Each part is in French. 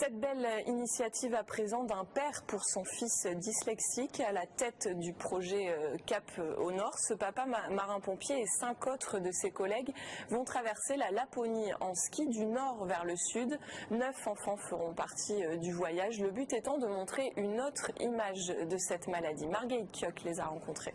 Cette belle initiative à présent d'un père pour son fils dyslexique à la tête du projet Cap au Nord. Ce papa marin-pompier et 5 autres de ses collègues vont traverser la Laponie en ski du nord vers le sud. 9 enfants feront partie du voyage. Le but étant de montrer une autre image de cette maladie. Marguerite Kioch les a rencontrés.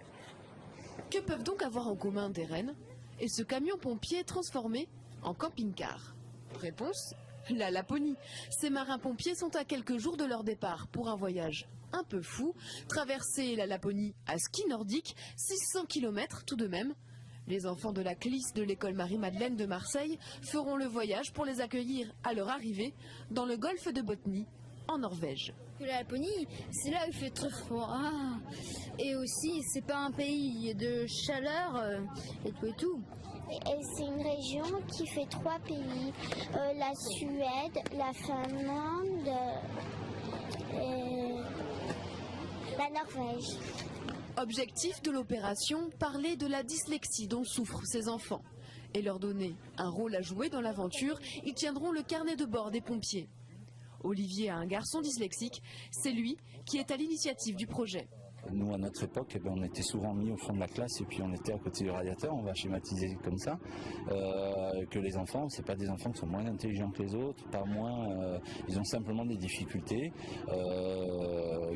Que peuvent donc avoir en commun des rennes et ce camion pompier transformé en camping-car? Réponse: la Laponie. Ces marins-pompiers sont à quelques jours de leur départ pour un voyage un peu fou. Traverser la Laponie à ski nordique, 600 km tout de même. Les enfants de la CLIS de l'école Marie-Madeleine de Marseille feront le voyage pour les accueillir à leur arrivée dans le golfe de Botnie, en Norvège. La Laponie, c'est là où il fait très froid. Et aussi, c'est pas un pays de chaleur et tout et tout. C'est une région qui fait 3 pays, la Suède, la Finlande et la Norvège. Objectif de l'opération, parler de la dyslexie dont souffrent ces enfants et leur donner un rôle à jouer dans l'aventure. Ils tiendront le carnet de bord des pompiers. Olivier a un garçon dyslexique, c'est lui qui est à l'initiative du projet. Nous, à notre époque, on était souvent mis au fond de la classe et puis on était à côté du radiateur, on va schématiser comme ça, que les enfants, c'est pas des enfants qui sont moins intelligents que les autres, pas moins, ils ont simplement des difficultés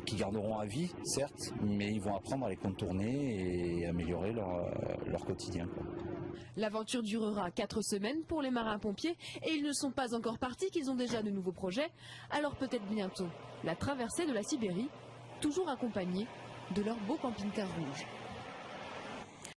qui garderont à vie, certes, mais ils vont apprendre à les contourner et améliorer leur quotidien, quoi. L'aventure durera 4 semaines pour les marins-pompiers et ils ne sont pas encore partis qu'ils ont déjà de nouveaux projets, alors peut-être bientôt la traversée de la Sibérie, toujours accompagnés de leur beau camping-car rouge.